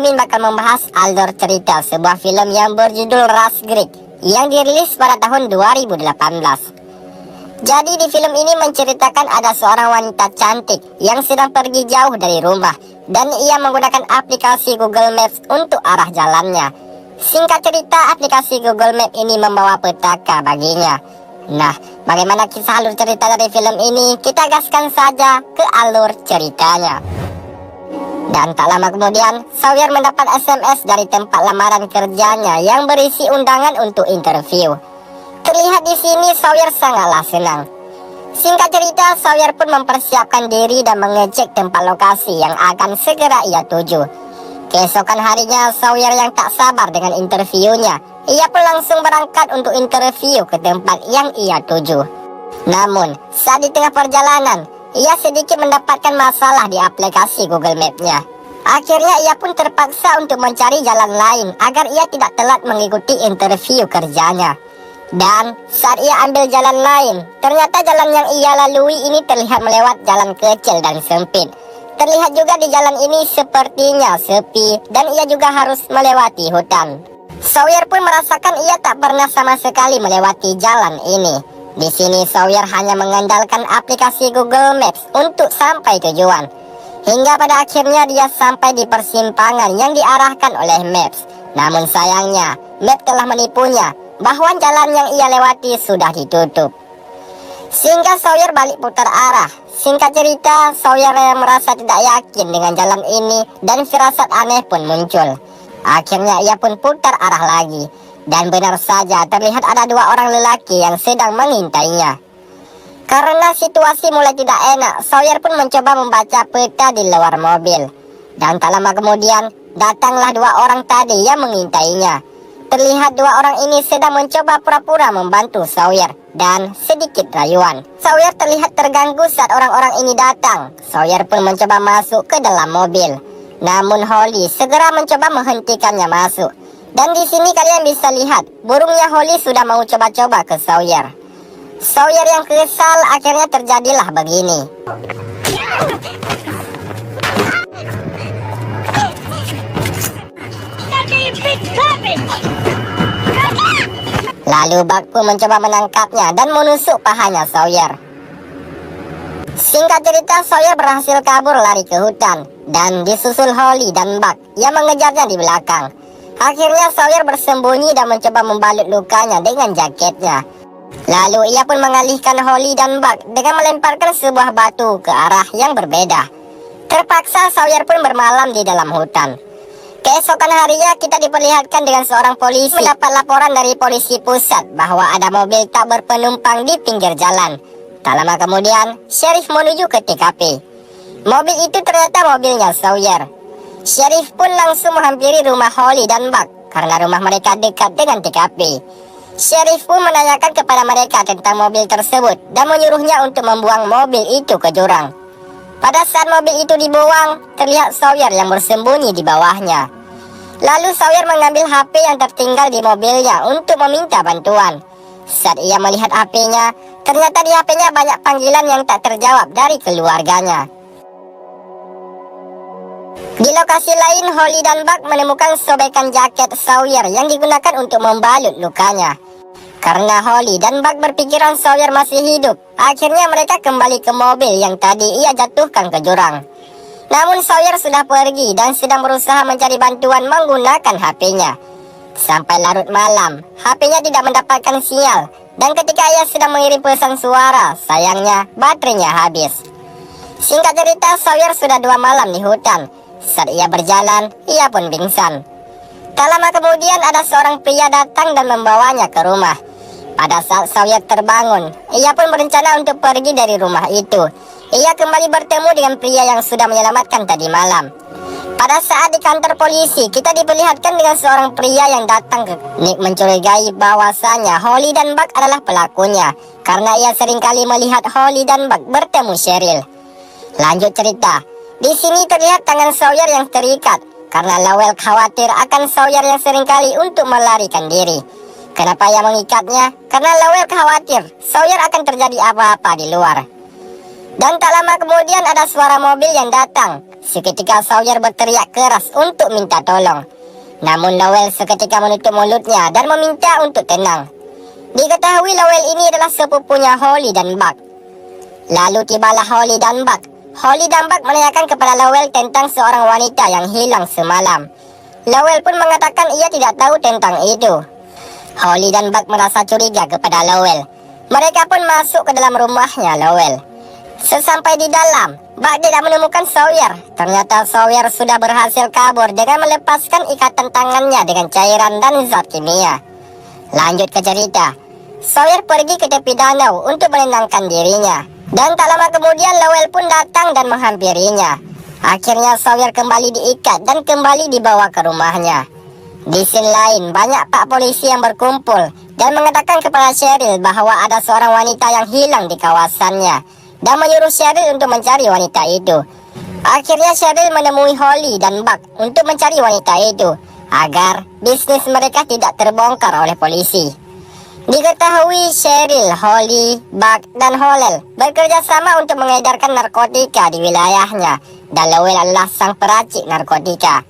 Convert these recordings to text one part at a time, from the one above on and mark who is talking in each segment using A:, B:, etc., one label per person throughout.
A: Mimin bakal membahas alur cerita sebuah film yang berjudul Rust Creek yang dirilis pada tahun 2018. Jadi di film ini menceritakan ada seorang wanita cantik yang sedang pergi jauh dari rumah dan ia menggunakan aplikasi Google Maps untuk arah jalannya. Singkat cerita, aplikasi Google Maps ini membawa petaka baginya. Nah, bagaimana kisah alur cerita dari film ini? Kita gaskan saja ke alur ceritanya. Dan tak lama kemudian, Sawyer mendapat SMS dari tempat lamaran kerjanya yang berisi undangan untuk interview. Terlihat di sini Sawyer sangatlah senang. Singkat cerita, Sawyer pun mempersiapkan diri dan mengecek tempat lokasi yang akan segera ia tuju. Keesokan harinya, Sawyer yang tak sabar dengan interviewnya, ia pun langsung berangkat untuk interview ke tempat yang ia tuju. Namun, saat di tengah perjalanan, ia sedikit mendapatkan masalah di aplikasi Google Map-nya. Akhirnya ia pun terpaksa untuk mencari jalan lain agar ia tidak telat mengikuti interview kerjanya. Dan saat ia ambil jalan lain, ternyata jalan yang ia lalui ini terlihat melewat jalan kecil dan sempit. Terlihat juga di jalan ini sepertinya sepi dan ia juga harus melewati hutan. Sawyer pun merasakan ia tak pernah sama sekali melewati jalan ini. Di sini Sawyer hanya mengandalkan aplikasi Google Maps untuk sampai tujuan. Hingga pada akhirnya dia sampai di persimpangan yang diarahkan oleh Maps. Namun sayangnya, Maps telah menipunya bahwa jalan yang ia lewati sudah ditutup. Sehingga Sawyer balik putar arah. Singkat cerita, Sawyer merasa tidak yakin dengan jalan ini dan firasat aneh pun muncul. Akhirnya ia pun putar arah lagi. Dan benar saja terlihat ada dua orang lelaki yang sedang mengintainya. Karena situasi mulai tidak enak, Sawyer pun mencoba membaca peta di luar mobil. Dan tak lama kemudian, datanglah dua orang tadi yang mengintainya. Terlihat dua orang ini sedang mencoba pura-pura membantu Sawyer dan sedikit rayuan. Sawyer terlihat terganggu saat orang-orang ini datang. Sawyer pun mencoba masuk ke dalam mobil. Namun Holly segera mencoba menghentikannya masuk. Dan di sini kalian bisa lihat, burungnya Holly sudah mau coba-coba ke Sawyer. Sawyer yang kesal, akhirnya terjadilah begini. Lalu Buck pun mencoba menangkapnya dan menusuk pahanya Sawyer. Singkat cerita, Sawyer berhasil kabur lari ke hutan dan disusul Holly dan Buck yang mengejarnya di belakang. Akhirnya Sawyer bersembunyi dan mencoba membalut lukanya dengan jaketnya. Lalu ia pun mengalihkan Holly dan Buck dengan melemparkan sebuah batu ke arah yang berbeda. Terpaksa Sawyer pun bermalam di dalam hutan. Keesokan harinya kita diperlihatkan dengan seorang polisi mendapat laporan dari polisi pusat bahwa ada mobil tak berpenumpang di pinggir jalan. Tak lama kemudian, sheriff menuju ke TKP. Mobil itu ternyata mobilnya Sawyer. Sheriff pun langsung menghampiri rumah Holly dan Buck karena rumah mereka dekat dengan TKP. Sheriff pun menanyakan kepada mereka tentang mobil tersebut dan menyuruhnya untuk membuang mobil itu ke jurang. Pada saat mobil itu dibuang, terlihat Sawyer yang bersembunyi di bawahnya. Lalu Sawyer mengambil HP yang tertinggal di mobilnya untuk meminta bantuan. Saat ia melihat HP-nya, ternyata di HP-nya banyak panggilan yang tak terjawab dari keluarganya. Di lokasi lain, Holly dan Buck menemukan sobekan jaket Sawyer yang digunakan untuk membalut lukanya. Karena Holly dan Buck berpikiran Sawyer masih hidup, akhirnya mereka kembali ke mobil yang tadi ia jatuhkan ke jurang. Namun Sawyer sudah pergi dan sedang berusaha mencari bantuan menggunakan HP-nya. Sampai larut malam, HP-nya tidak mendapatkan sinyal. Dan ketika ia sedang mengirim pesan suara, sayangnya baterainya habis. Singkat cerita, Sawyer sudah 2 malam di hutan. Saat ia berjalan, ia pun pingsan. Tak lama kemudian ada seorang pria datang dan membawanya ke rumah. Pada saat Sawyer terbangun, ia pun berencana untuk pergi dari rumah itu. Ia kembali bertemu dengan pria yang sudah menyelamatkan tadi malam. Pada saat di kantor polisi, kita diperlihatkan dengan seorang pria yang datang ke Nick mencurigai bahwasanya Holly dan Buck adalah pelakunya karena ia seringkali melihat Holly dan Buck bertemu Cheryl. Lanjut cerita. Di sini terlihat tangan Sawyer yang terikat karena Lowell khawatir akan Sawyer yang seringkali untuk melarikan diri. Kenapa ia mengikatnya? Karena Lowell khawatir Sawyer akan terjadi apa-apa di luar. Dan tak lama kemudian ada suara mobil yang datang. Seketika Sawyer berteriak keras untuk minta tolong. Namun Lowell seketika menutup mulutnya dan meminta untuk tenang. Diketahui Lowell ini adalah sepupunya Holly dan Buck. Lalu tibalah Holly dan Buck. Holly dan Buck menanyakan kepada Lowell tentang seorang wanita yang hilang semalam. Lowell pun mengatakan ia tidak tahu tentang itu. Holly dan Buck merasa curiga kepada Lowell. Mereka pun masuk ke dalam rumahnya Lowell. Sesampai di dalam, Buck tidak menemukan Sawyer. Ternyata Sawyer sudah berhasil kabur dengan melepaskan ikatan tangannya dengan cairan dan zat kimia. Lanjut ke cerita. Sawyer pergi ke tepi danau untuk menenangkan dirinya. Dan tak lama kemudian Lowell pun datang dan menghampirinya. Akhirnya Sawyer kembali diikat dan kembali dibawa ke rumahnya. Di scene lain, banyak pak polisi yang berkumpul dan mengatakan kepada Cheryl bahwa ada seorang wanita yang hilang di kawasannya dan menyuruh Cheryl untuk mencari wanita itu. Akhirnya Cheryl menemui Holly dan Buck untuk mencari wanita itu agar bisnis mereka tidak terbongkar oleh polisi. Diketahui Cheryl, Holly, Buck, dan Howell bekerja sama untuk mengedarkan narkotika di wilayahnya, dan Lowell adalah sang peracik narkotika.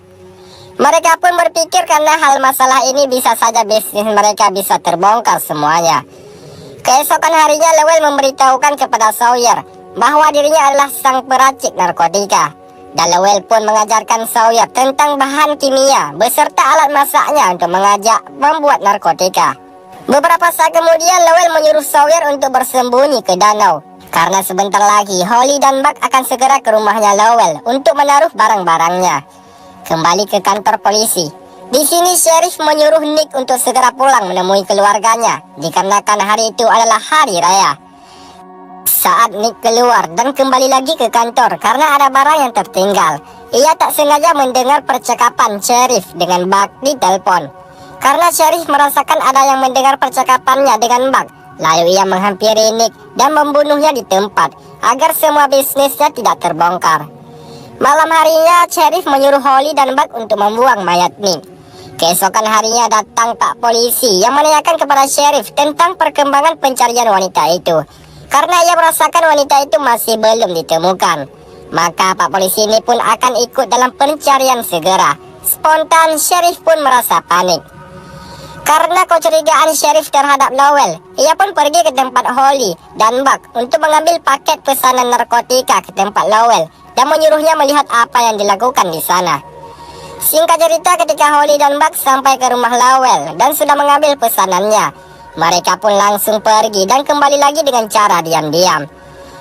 A: Mereka pun berpikir karena hal masalah ini bisa saja bisnis mereka bisa terbongkar semuanya. Keesokan harinya Lowell memberitahukan kepada Sawyer bahwa dirinya adalah sang peracik narkotika. Dan Lowell pun mengajarkan Sawyer tentang bahan kimia beserta alat masaknya untuk mengajak membuat narkotika. Beberapa saat kemudian Lowell menyuruh Sawyer untuk bersembunyi ke danau karena sebentar lagi Holly dan Buck akan segera ke rumahnya Lowell untuk menaruh barang-barangnya. Kembali ke kantor polisi. Di sini sheriff menyuruh Nick untuk segera pulang menemui keluarganya dikarenakan hari itu adalah hari raya. Saat Nick keluar dan kembali lagi ke kantor karena ada barang yang tertinggal, ia tak sengaja mendengar percakapan sheriff dengan Buck di telepon. Karena Sheriff merasakan ada yang mendengar percakapannya dengan Buck, lalu ia menghampiri Nick dan membunuhnya di tempat agar semua bisnisnya tidak terbongkar. Malam harinya, Sheriff menyuruh Holly dan Buck untuk membuang mayat Nick. Keesokan harinya datang pak polisi yang menanyakan kepada Sheriff tentang perkembangan pencarian wanita itu. Karena ia merasakan wanita itu masih belum ditemukan, maka pak polisi ini pun akan ikut dalam pencarian segera. Spontan, Sheriff pun merasa panik. Karena kecurigaan Sheriff terhadap Lowell, ia pun pergi ke tempat Holly dan Buck untuk mengambil paket pesanan narkotika ke tempat Lowell dan menyuruhnya melihat apa yang dilakukan di sana. Singkat cerita, ketika Holly dan Buck sampai ke rumah Lowell dan sudah mengambil pesanannya, mereka pun langsung pergi dan kembali lagi dengan cara diam-diam.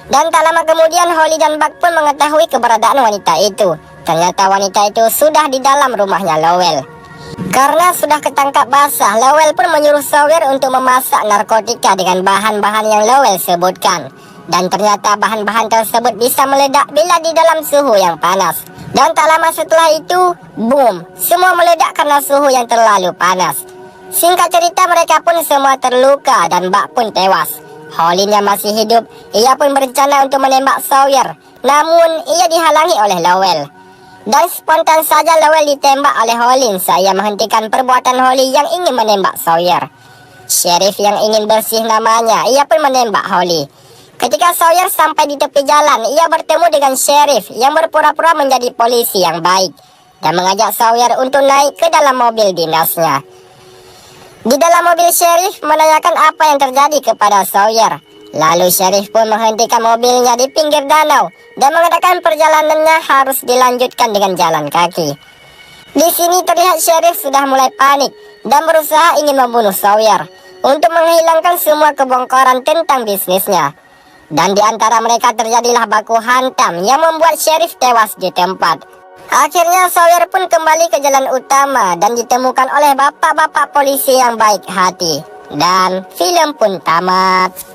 A: Dan tak lama kemudian Holly dan Buck pun mengetahui keberadaan wanita itu. Ternyata wanita itu sudah di dalam rumahnya Lowell. Karena sudah ketangkap basah, Lowell pun menyuruh Sawyer untuk memasak narkotika dengan bahan-bahan yang Lowell sebutkan. Dan ternyata bahan-bahan tersebut bisa meledak bila di dalam suhu yang panas. Dan tak lama setelah itu, boom, semua meledak karena suhu yang terlalu panas. Singkat cerita, mereka pun semua terluka dan Buck pun tewas. Holly-nya masih hidup, ia pun berencana untuk menembak Sawyer, namun ia dihalangi oleh Lowell. Dan spontan saja Lowell ditembak oleh Holly saat ia menghentikan perbuatan Holly yang ingin menembak Sawyer. Sheriff yang ingin bersih namanya, ia pun menembak Holly. Ketika Sawyer sampai di tepi jalan, ia bertemu dengan Sheriff yang berpura-pura menjadi polisi yang baik dan mengajak Sawyer untuk naik ke dalam mobil dinasnya. Di dalam mobil, Sheriff menanyakan apa yang terjadi kepada Sawyer. Lalu Sheriff pun menghentikan mobilnya di pinggir danau dan mengatakan perjalanannya harus dilanjutkan dengan jalan kaki. Di sini terlihat Sheriff sudah mulai panik dan berusaha ingin membunuh Sawyer untuk menghilangkan semua kebongkaran tentang bisnisnya. Dan di antara mereka terjadilah baku hantam yang membuat Sheriff tewas di tempat. Akhirnya Sawyer pun kembali ke jalan utama dan ditemukan oleh bapak-bapak polisi yang baik hati. Dan film pun tamat.